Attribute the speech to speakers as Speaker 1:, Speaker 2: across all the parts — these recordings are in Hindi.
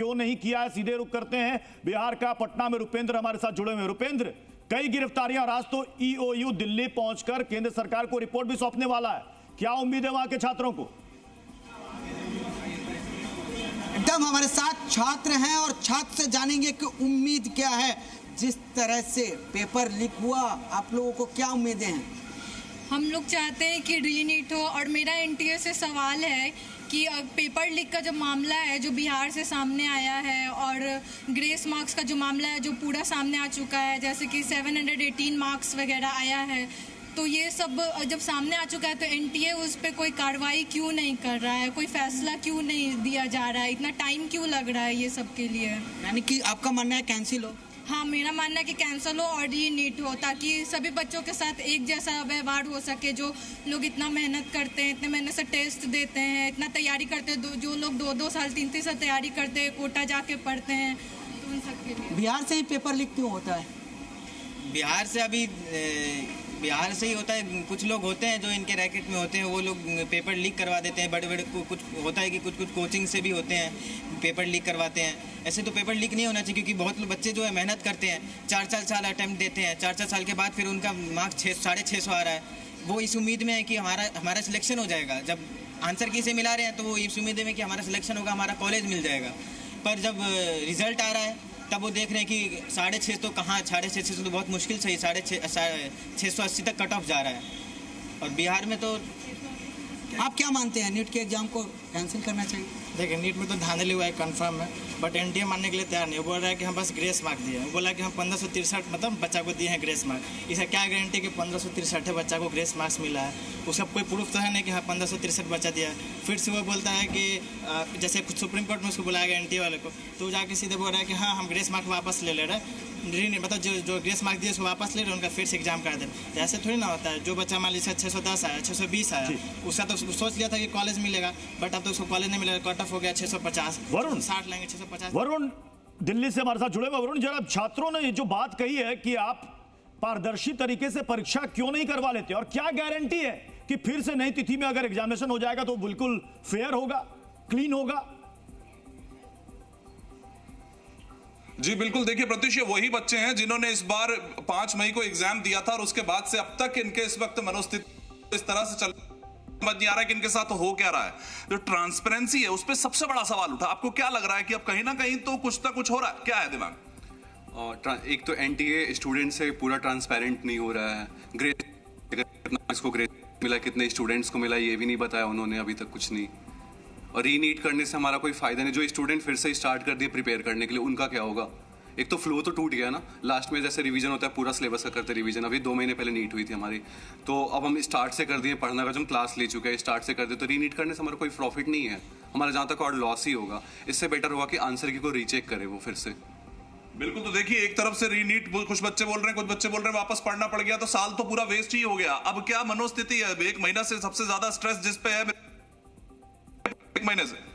Speaker 1: क्यों नहीं किया है। सीधे रुख करते हैं बिहार का पटना में रुपेंद्र हमारे साथ जुड़े हुए। रुपेंद्र, कई गिरफ्तारियां और आज तो ईओयू दिल्ली पहुंचकर केंद्र सरकार को रिपोर्ट भी सौंपने वाला है, क्या उम्मीद है वहां के छात्रों को?
Speaker 2: एकदम हमारे साथ छात्र हैं और छात्र से जानेंगे कि उम्मीद क्या है। जिस तरह से पेपर लीक हुआ, आप लोगों को क्या उम्मीदें हैं?
Speaker 3: हम लोग चाहते हैं कि रीनीट हो और मेरा एनटीए से सवाल है कि पेपर लीक का जो मामला है जो बिहार से सामने आया है और ग्रेस मार्क्स का जो मामला है जो पूरा सामने आ चुका है, जैसे कि 718 मार्क्स वगैरह आया है, तो ये सब जब सामने आ चुका है तो एनटीए उस पर कोई कार्रवाई क्यों नहीं कर रहा है, कोई फैसला क्यों नहीं दिया जा रहा है, इतना टाइम क्यों लग रहा है ये सब के लिए?
Speaker 2: यानी कि आपका मानना है कैंसिल हो?
Speaker 3: हाँ, मेरा मानना है कि कैंसिल हो और ये नीट हो, ताकि सभी बच्चों के साथ एक जैसा व्यवहार हो सके। जो लोग इतना मेहनत करते हैं, इतने मेहनत से टेस्ट देते हैं, इतना तैयारी करते हैं, जो लोग 2-2 साल 3-3 साल तैयारी करते हैं, कोटा जाके पढ़ते हैं, तो उन सब के लिए।
Speaker 2: बिहार से ही पेपर लीक क्यों होता है?
Speaker 4: बिहार से ही होता है। कुछ लोग होते हैं जो इनके रैकेट में होते हैं, वो लोग पेपर लीक करवा देते हैं। बड़े बड़े कुछ होता है कि कुछ कोचिंग से भी होते हैं, पेपर लीक करवाते हैं। ऐसे तो पेपर लीक नहीं होना चाहिए, क्योंकि बहुत बच्चे जो है मेहनत करते हैं, 4-4 साल अटैम्प्ट देते हैं, 4-4 साल के बाद फिर उनका मार्क्स 650 आ रहा है। वो इस उम्मीद में है कि हमारा सिलेक्शन हो जाएगा। जब आंसर की से मिला रहे हैं तो वो इस उम्मीद में कि हमारा सिलेक्शन होगा, हमारा कॉलेज मिल जाएगा। पर जब रिजल्ट आ रहा है तब वो देख रहे हैं कि 650 तो कहाँ, 650 तो बहुत मुश्किल से ही 680 तक कट ऑफ जा रहा है। और बिहार में तो
Speaker 2: आप क्या मानते हैं, नीट के एग्जाम को कैंसिल करना चाहिए?
Speaker 5: देखिए, नीट में तो धांधली हुआ है कंफर्म है, बट एनटीए मानने के लिए तैयार नहीं। वो बोल रहा है कि हम बस ग्रेस मार्क दिए हैं। वो बोला कि हम 1563 मतलब बच्चा को दिए हैं ग्रेस मार्क। इसका क्या गारंटी कि 1563 बच्चा को ग्रेस मार्क्स मिला है? उसका कोई प्रूफ तो है नहीं कि हाँ 1563 बच्चा दिया है। फिर से वो बोलता है कि जैसे सुप्रीम कोर्ट में उसको बुलाया गया एनटीए वाले को, तो जाके सीधे बोल रहा है कि हाँ हम ग्रेस मार्क वापस ले रहे हैं। मतलब जो ग्रेस मार्क दिए उसको वापस ले रहे हैं, उनका फिर से एग्जाम कर दे। ऐसे थोड़ी ना होता है। जो बच्चा मान लीजिए 610 आया, 620 आया, उसका तो सोच लिया था कि कॉलेज मिलेगा, बट अब तो उसको कॉलेज नहीं मिलेगा, कट ऑफ हो गया 650।
Speaker 1: वरुण
Speaker 5: 60 लाएंगे 650।
Speaker 1: वरुण दिल्ली से हमारे साथ जुड़े हुए। वरुण, जरा छात्रों ने जो बात कही है कि आप पारदर्शी तरीके से परीक्षा क्यों नहीं करवा लेते, और क्या गारंटी है कि फिर से नई तिथि में अगर एग्जामिनेशन हो जाएगा तो बिल्कुल फेयर होगा, क्लीन होगा?
Speaker 6: जी बिल्कुल, देखिए प्रत्युष, ये वही बच्चे हैं जिन्होंने इस बार 5 मई को एग्जाम दिया था और उसके बाद से अब तक इनके इस वक्त मनोस्थिति इस तरह से चल समझ नहीं आ रहा है कि इनके साथ हो क्या रहा है। जो ट्रांसपेरेंसी है उस पर सबसे बड़ा सवाल उठा। आपको क्या लग रहा है कि अब कहीं ना कहीं तो कुछ ना कुछ हो रहा है? क्या है दिमाग?
Speaker 7: एक तो एनटीए स्टूडेंट से पूरा ट्रांसपेरेंट नहीं हो रहा है। ग्रेस को ग्रेस मिला, कितने स्टूडेंट्स को मिला, ये भी नहीं बताया उन्होंने अभी तक कुछ नहीं। और रीनीट करने से हमारा कोई फायदा नहीं। जो स्टूडेंट फिर से स्टार्ट कर दिए प्रिपेयर करने के लिए, उनका क्या होगा? एक तो फ्लो तो टूट गया ना। लास्ट में जैसे रिवीजन होता है, पूरा सिलेबस का करते रिवीजन। अभी 2 महीने पहले नीट हुई थी हमारी, तो अब हम स्टार्ट से कर दिए पढ़ना का। जो हम क्लास ले चुके हैं स्टार्ट से कर दिए, तो रीनीट करने से हमारा कोई प्रॉफिट नहीं है। हमारा जहाँ तक और लॉस ही होगा। इससे बेटर होगा कि आंसर की को रीचेक करे वो फिर से।
Speaker 6: बिल्कुल, तो देखिए एक तरफ से रीनीट कुछ बच्चे बोल रहे हैं, कुछ बच्चे बोल रहे हैं वापस पढ़ना पड़ गया, तो साल तो पूरा वेस्ट ही हो गया। अब क्या मनोस्थिति है? 1 महीना से सबसे ज्यादा स्ट्रेस जिस पे है 1 महीने से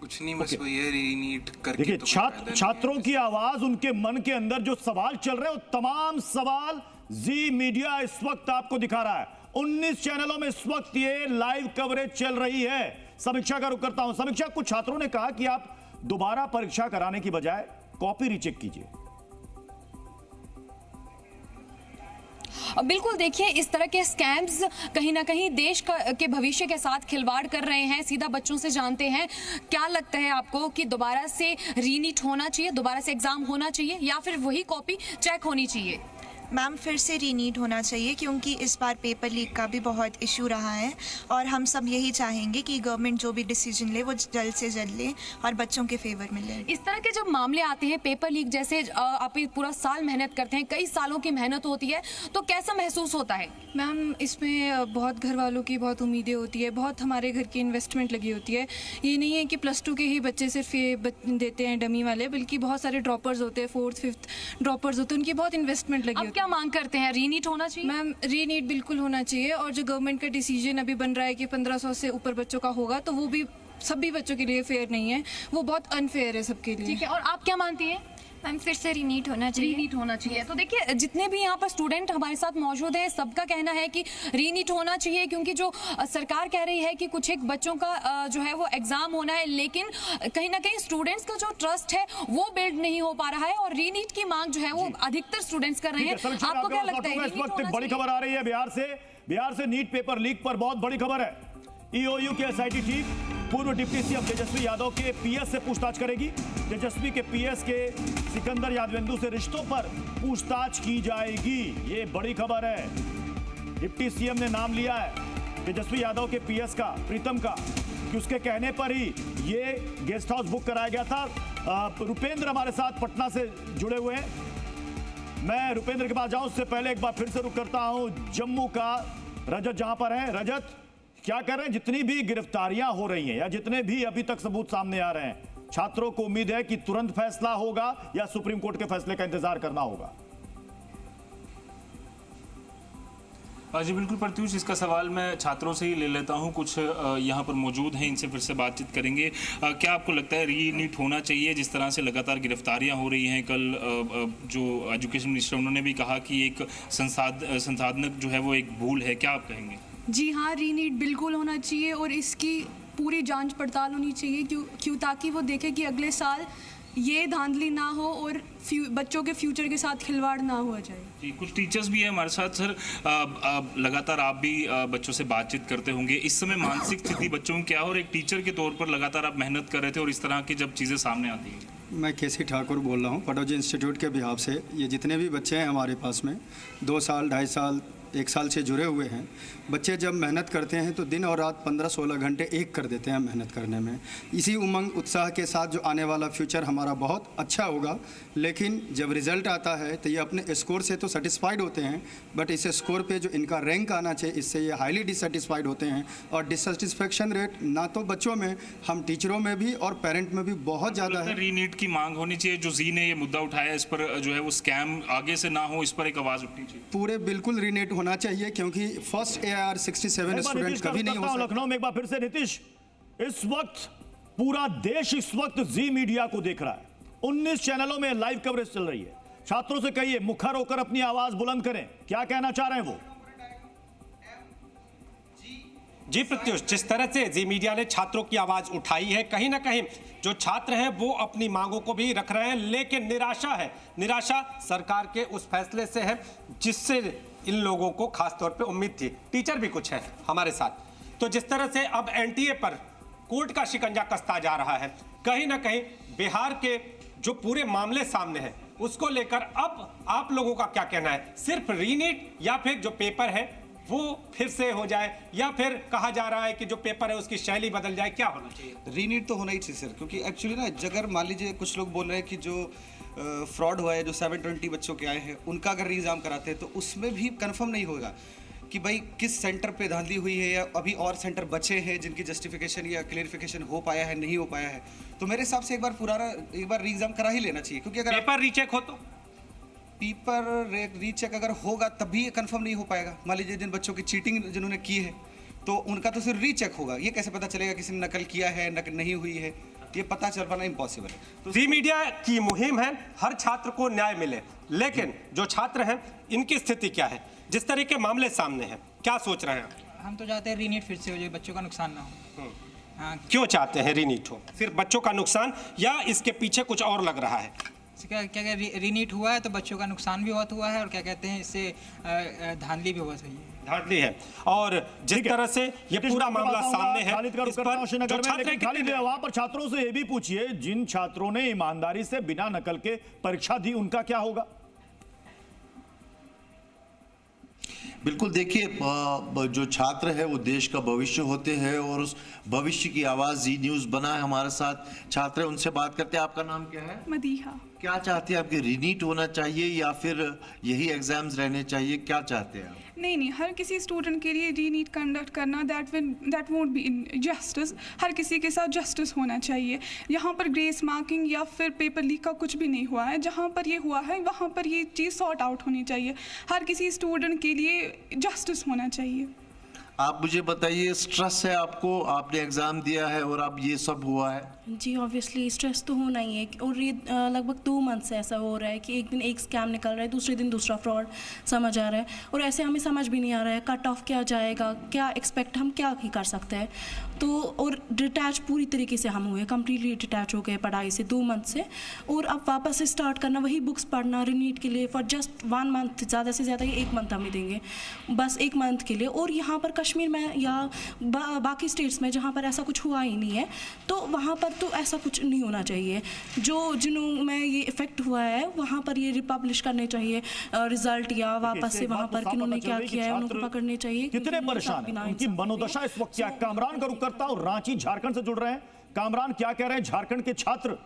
Speaker 8: कुछ नहीं, बस ये रीनीट करके।
Speaker 1: देखिए, छात्रों की आवाज, उनके मन के अंदर जो सवाल चल रहे हैं वो तमाम सवाल जी मीडिया इस वक्त आपको दिखा रहा है। 19 चैनलों में इस वक्त ये लाइव कवरेज चल रही है। समीक्षा का रुख करता हूं। समीक्षा, कुछ छात्रों ने कहा कि आप दोबारा परीक्षा कराने की बजाय कॉपी रीचेक कीजिए।
Speaker 9: बिल्कुल, देखिए इस तरह के स्कैम्स कहीं ना कहीं देश के भविष्य के साथ खिलवाड़ कर रहे हैं। सीधा बच्चों से जानते हैं, क्या लगता है आपको कि दोबारा से रीनीट होना चाहिए, दोबारा से एग्जाम होना चाहिए, या फिर वही कॉपी चेक होनी चाहिए?
Speaker 10: मैम, फिर से रीनीट होना चाहिए, क्योंकि इस बार पेपर लीक का भी बहुत इशू रहा है और हम सब यही चाहेंगे कि गवर्नमेंट जो भी डिसीजन ले वो जल्द से जल्द ले और बच्चों के फेवर में ले।
Speaker 9: इस तरह के जब मामले आते हैं पेपर लीक जैसे, आप पूरा साल मेहनत करते हैं, कई सालों की मेहनत होती है, तो कैसा महसूस होता है?
Speaker 3: मैम, इसमें बहुत घर वालों की बहुत उम्मीदें होती है, बहुत हमारे घर की इन्वेस्टमेंट लगी होती है। ये नहीं है कि +2 के ही बच्चे सिर्फ ये देते हैं डमी वाले, बल्कि बहुत सारे ड्रॉपर्स होते हैं, 4th 5th ड्रॉपर्स होते हैं, उनकी बहुत इन्वेस्टमेंट लगी होती है।
Speaker 9: क्या मांग करते हैं? रीनीट होना चाहिए?
Speaker 3: मैम, रीनीट बिल्कुल होना चाहिए, और जो गवर्नमेंट का डिसीजन अभी बन रहा है कि 1500 से ऊपर बच्चों का होगा, तो वो भी सभी बच्चों के लिए फेयर नहीं है, वो बहुत अनफेयर है सबके लिए।
Speaker 9: ठीक है, और आप क्या मानती हैं?
Speaker 11: मैम फिर से रीनीट होना चाहिए।
Speaker 9: रीनीट होना चाहिए। तो देखिए जितने भी यहाँ पर स्टूडेंट हमारे साथ मौजूद हैं सबका कहना है कि रीनीट होना चाहिए, क्योंकि जो सरकार कह रही है कि कुछ एक बच्चों का जो है वो एग्जाम होना है, लेकिन कहीं ना कहीं स्टूडेंट्स का जो ट्रस्ट है वो बिल्ड नहीं हो पा रहा है और रीनीट की मांग जो है वो अधिकतर स्टूडेंट्स कर रहे हैं। आपको क्या लगता है?
Speaker 1: इस वक्त एक बड़ी खबर आ रही है बिहार से नीट पेपर लीक पर बहुत बड़ी खबर है। ईओयू के एसआईटी टीम पूर्व डिप्टी सीएम तेजस्वी यादव के पीएस से पूछताछ करेगी। तेजस्वी के पीएस के सिकंदर यादवेंदु से रिश्तों पर पूछताछ की जाएगी। ये बड़ी खबर है। डिप्टी सीएम ने नाम लिया है तेजस्वी यादव के पीएस का, प्रीतम का, कि उसके कहने पर ही ये गेस्ट हाउस बुक कराया गया था। रुपेंद्र हमारे साथ पटना से जुड़े हुए हैं। मैं रुपेंद्र के पास जाऊं उससे पहले एक बार फिर से रुक करता हूं जम्मू का रजत जहां पर है। रजत, क्या कर रहे हैं? जितनी भी गिरफ्तारियां हो रही हैं या जितने भी अभी तक सबूत सामने आ रहे हैं, छात्रों को उम्मीद है कि तुरंत फैसला होगा या सुप्रीम कोर्ट के फैसले का इंतजार करना होगा?
Speaker 12: जी बिल्कुल प्रत्युष, इसका सवाल मैं छात्रों से ही ले लेता हूं। कुछ यहां पर मौजूद हैं, इनसे फिर से बातचीत करेंगे। क्या आपको लगता है रीनीट होना चाहिए? जिस तरह से लगातार गिरफ्तारियां हो रही हैं, कल जो एजुकेशन मिनिस्टर उन्होंने भी कहा कि एक संसाधनक जो है वो एक भूल है, क्या आप कहेंगे?
Speaker 13: जी हाँ, रीनीट बिल्कुल होना चाहिए और इसकी पूरी जांच पड़ताल होनी चाहिए, क्यों ताकि वो देखे कि अगले साल ये धांधली ना हो और बच्चों के फ्यूचर के साथ खिलवाड़ ना हो जाए।
Speaker 12: जी, कुछ टीचर्स भी हैं हमारे साथ। सर, लगातार आप भी बच्चों से बातचीत करते होंगे, इस समय मानसिक स्थिति बच्चों की क्या है? और एक टीचर के तौर पर लगातार आप मेहनत कर रहे थे और इस तरह की जब चीज़ें सामने आती हैं।
Speaker 14: मैं केसी ठाकुर बोल रहा हूँ पटौजी इंस्टीट्यूट के बिहाफ से। ये जितने भी बच्चे हैं हमारे पास में 2 साल, 2.5 साल, 1 साल से जुड़े हुए हैं, बच्चे जब मेहनत करते हैं तो दिन और रात 15-16 घंटे एक कर देते हैं मेहनत करने में। इसी उमंग उत्साह के साथ जो आने वाला फ्यूचर हमारा बहुत अच्छा होगा, लेकिन जब रिज़ल्ट आता है तो ये अपने स्कोर से तो सेटिस्फाइड होते हैं, बट इस स्कोर पे जो इनका रैंक आना चाहिए इससे ये हाईली डिससेटिस्फाइड होते हैं। और डिससेटिस्फेक्शन रेट ना तो बच्चों में, हम टीचरों में भी और पेरेंट में भी बहुत ज़्यादा है।
Speaker 12: रीनीट की मांग होनी चाहिए। जो जी ने ये मुद्दा उठाया, इस पर जो है वो स्कैम आगे से ना हो, इस पर एक आवाज़ उठनी चाहिए।
Speaker 14: पूरे बिल्कुल रीनीट होना चाहिए, क्योंकि फर्स्ट AIR 67 स्टूडेंट कभी नहीं हो सकता।
Speaker 1: लखनऊ में एक बार फिर से नीतीश, इस वक्त पूरा देश इस वक्त जी मीडिया को देख रहा है। 19 चैनलों में लाइव कवरेज चल रही है। छात्रों से कहिए मुखर होकर अपनी आवाज बुलंद करें, क्या कहना चाह रहे हैं वो?
Speaker 15: जी प्रत्युष, जिस तरह से जी मीडिया ने छात्रों की आवाज उठाई है, कहीं ना कहीं जो छात्र हैं वो अपनी मांगों को भी रख रहे हैं, लेकिन निराशा है। निराशा सरकार के उस फैसले से है जिससे इन लोगों को खास तौर पे उम्मीद थी। टीचर भी कुछ है हमारे साथ। तो जिस तरह से अब NTA पर कोर्ट का शिकंजा कसता जा रहा है, कहीं ना कहीं बिहार के जो पूरे मामले सामने हैं उसको लेकर अब आप लोगों का क्या कहना है? सिर्फ रीनीट या फिर जो पेपर है वो फिर से हो जाए, या फिर कहा जा रहा है कि जो पेपर है उसकी शैली बदल जाए? क्या होना चाहिए?
Speaker 16: रीनीट तो होना ही चाहिए सर, क्योंकि एक्चुअली ना अगर मान लीजिए कुछ लोग बोल रहे हैं कि जो फ्रॉड हुआ है, जो 720 बच्चों के आए हैं उनका अगर एग्जाम कराते हैं तो उसमें भी कंफर्म नहीं होगा कि भाई किस सेंटर पे धांधली हुई है, या अभी और सेंटर बचे हैं जिनकी जस्टिफिकेशन या क्लियरिफिकेशन हो पाया है, नहीं हो पाया है। तो मेरे हिसाब से एक बार री एग्जाम करा ही लेना चाहिए, क्योंकि अगर
Speaker 15: पेपर रीचेक हो तो
Speaker 16: पेपर रीचेक अगर होगा तभी कंफर्म नहीं हो पाएगा। मान लीजिए जिन बच्चों की चीटिंग जिन्होंने की है तो उनका तो सिर्फ रीचेक होगा, ये कैसे पता चलेगा किसी ने नकल किया है, नकल नहीं हुई है? ये पता चल पाना इम्पॉसिबल है।
Speaker 15: तो जी मीडिया की मुहिम है हर छात्र को न्याय मिले, लेकिन जो छात्र हैं इनकी स्थिति क्या है? जिस तरह के मामले सामने हैं, क्या सोच रहे हैं?
Speaker 17: हम तो चाहते हैं रीनीट फिर से हो जाए, बच्चों का नुकसान ना हो।
Speaker 15: हाँ, क्यों चाहते हैं रीनीट हो? सिर्फ बच्चों का नुकसान या इसके पीछे कुछ और लग रहा है?
Speaker 17: क्या रीनीट हुआ है तो बच्चों का नुकसान भी बहुत हुआ है, और क्या कहते हैं इससे धांधली भी बहुत हुई है।
Speaker 15: धांधली है, और जिस तरह से ये पूरा मामला सामने है, इस पर
Speaker 1: वहां पर छात्रों से ये भी पूछिए, जिन छात्रों ने ईमानदारी से बिना नकल के परीक्षा दी उनका क्या होगा?
Speaker 18: बिल्कुल, देखिए जो छात्र है वो देश का भविष्य होते हैं, और उस भविष्य की आवाज जी न्यूज़ बना है। हमारे साथ छात्र है, उनसे बात करते हैं। आपका नाम क्या है?
Speaker 13: मदीहा।
Speaker 18: क्या चाहते हैं? आपके रीनीट होना चाहिए या फिर यही एग्जाम्स रहने चाहिए? क्या चाहते हैं आप?
Speaker 13: नहीं, हर किसी स्टूडेंट के लिए रीनीट कंडक्ट करना दैट वोंट बी जस्टिस। हर किसी के साथ जस्टिस होना चाहिए। यहाँ पर ग्रेस मार्किंग या फिर पेपर लीक का कुछ भी नहीं हुआ है। जहाँ पर ये हुआ है वहाँ पर ये चीज़ सॉर्ट आउट होनी चाहिए। हर किसी स्टूडेंट के लिए जस्टिस होना चाहिए।
Speaker 18: आप मुझे बताइए, स्ट्रेस है आपको, आपने एग्जाम दिया है और अब ये सब हुआ है?
Speaker 11: जी ऑब्वियसली स्ट्रेस तो होना ही है, और ये लगभग 2 मंथ से ऐसा हो रहा है कि एक दिन एक स्कैम निकल रहा है, दूसरे दिन दूसरा फ्रॉड समझ आ रहा है, और ऐसे हमें समझ भी नहीं आ रहा है कट ऑफ क्या जाएगा, क्या एक्सपेक्ट हम क्या ही कर सकते हैं। तो और डिटैच पूरी तरीके से हम हुए, कम्प्लीटली डिटैच हो गए पढ़ाई से 2 मंथ से, और अब वापस से स्टार्ट करना वही बुक्स पढ़ना रीनीट के लिए फॉर जस्ट 1 मंथ, ज़्यादा से ज़्यादा 1 मंथ हमें देंगे, बस 1 मंथ के लिए। और यहाँ पर कश्मीर में या बाकी स्टेट्स में जहाँ पर ऐसा कुछ हुआ ही नहीं है, तो वहाँ पर तो ऐसा कुछ नहीं होना चाहिए। जिन्हों में ये इफेक्ट हुआ है वहाँ पर ये रिपब्लिश करने चाहिए रिजल्ट, या वापस से वहाँ पर किन्होंने क्या किया है उनको पकड़ने चाहिए।
Speaker 1: कितने परेशान हैं, उनकी मनोदशा इस वक्त क्या? कामरान का रुख करता हूं, रांची झारखंड से जुड़ रहे हैं। कामरान, क्या कह रहे हैं झारखंड के छात्र?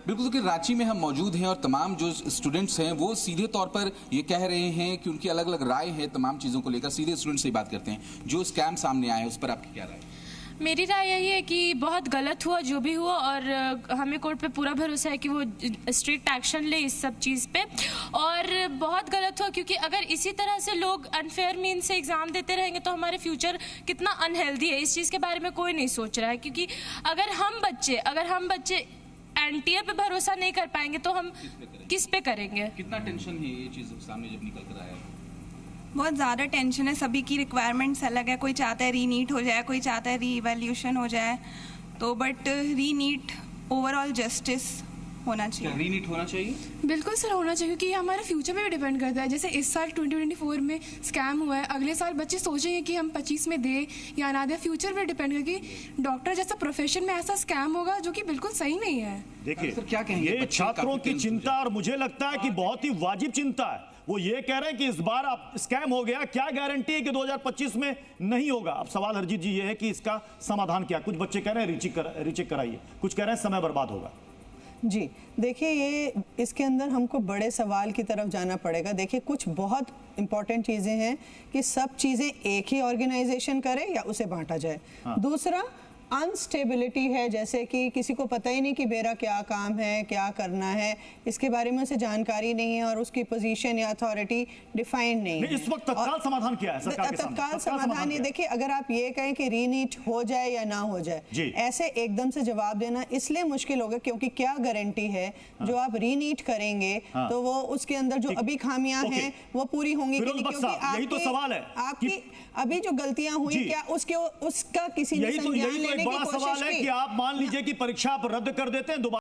Speaker 19: बिल्कुल, कि रांची में हम मौजूद हैं और तमाम जो स्टूडेंट्स हैं वो सीधे तौर पर ये कह रहे हैं कि उनकी अलग अलग राय है तमाम चीज़ों को लेकर। सीधे स्टूडेंट से ही बात करते हैं। जो स्कैम सामने आया है उस पर आपकी क्या राय है?
Speaker 11: मेरी राय यही है कि बहुत गलत हुआ जो भी हुआ, और हमें कोर्ट पे पूरा भरोसा है कि वो स्ट्रिक्ट एक्शन ले इस सब चीज़ पे। और बहुत गलत हुआ क्योंकि अगर इसी तरह से लोग अनफेयर मीन से एग्ज़ाम देते रहेंगे तो हमारे फ्यूचर कितना अनहेल्दी है, इस चीज़ के बारे में कोई नहीं सोच रहा है। क्योंकि अगर हम बच्चे एनटीए पे भरोसा नहीं कर पाएंगे तो हम किस पे करेंगे?
Speaker 19: कितना टेंशन है ये चीज़ सामने जब निकल कर आया?
Speaker 10: बहुत ज़्यादा टेंशन है, सभी की रिक्वायरमेंट्स अलग है, कोई चाहता है रीनीट हो जाए, कोई चाहता है रीवैल्यूएशन हो जाए, तो बट रीनीट ओवरऑल जस्टिस होना चाहिए।
Speaker 19: रीनीट होना चाहिए?
Speaker 20: बिल्कुल सर, होना चाहिए, क्योंकि ये हमारे फ्यूचर पे भी डिपेंड करता है। जैसे इस साल 2024 में स्कैम हुआ है, अगले साल बच्चे सोचेंगे कि हम 25 में दें या ना दें, फ्यूचर पे डिपेंड करके डॉक्टर जैसा प्रोफेशन में ऐसा स्कैम होगा जो कि बिल्कुल सही नहीं है।
Speaker 1: देखिए
Speaker 19: क्या कहेंगे,
Speaker 1: ये छात्रों की चिंता, और मुझे लगता है कि बहुत ही वाजिब चिंता है। वो ये कह रहे हैं कि इस बार आप स्कैम हो गया, क्या गारंटी है कि 2025 में नहीं होगा? अब सवाल हरजीत जी ये है कि इसका समाधान क्या? कुछ बच्चे कह रहे हैं रीचेक कराइए, कुछ कह रहे हैं समय बर्बाद होगा।
Speaker 21: जी देखिए, ये इसके अंदर हमको बड़े सवाल की तरफ जाना पड़ेगा। देखिए, कुछ बहुत इंपॉर्टेंट चीज़ें हैं कि सब चीज़ें एक ही ऑर्गेनाइजेशन करे या उसे बांटा जाए। दूसरा, अनस्टेबिलिटी है, जैसे कि किसी को पता ही नहीं कि मेरा क्या काम है, क्या करना है, इसके बारे में उसे जानकारी नहीं है और उसकी पोजीशन या अथॉरिटी डिफाइंड नहीं है।
Speaker 1: इस वक्त तत्काल समाधान क्या है सरकार के सामने?
Speaker 21: तत्काल समाधान ये देखिए, अगर आप ये कहें कि रीनीट हो जाए या ना हो जाए, ऐसे एकदम से जवाब देना इसलिए मुश्किल होगा क्योंकि क्या गारंटी है जो आप रीनीट करेंगे तो वो उसके अंदर जो अभी खामियां हैं वो पूरी होंगी कि नहीं? क्योंकि
Speaker 1: यही तो सवाल है,
Speaker 21: आपकी अभी जो गलतियां हुई क्या उसका किसी ने संज्ञान लेने की कोशिश की?
Speaker 1: बड़ा सवाल है कि आप मान लीजिए कि परीक्षा आप रद्द कर देते हैं, दोबारा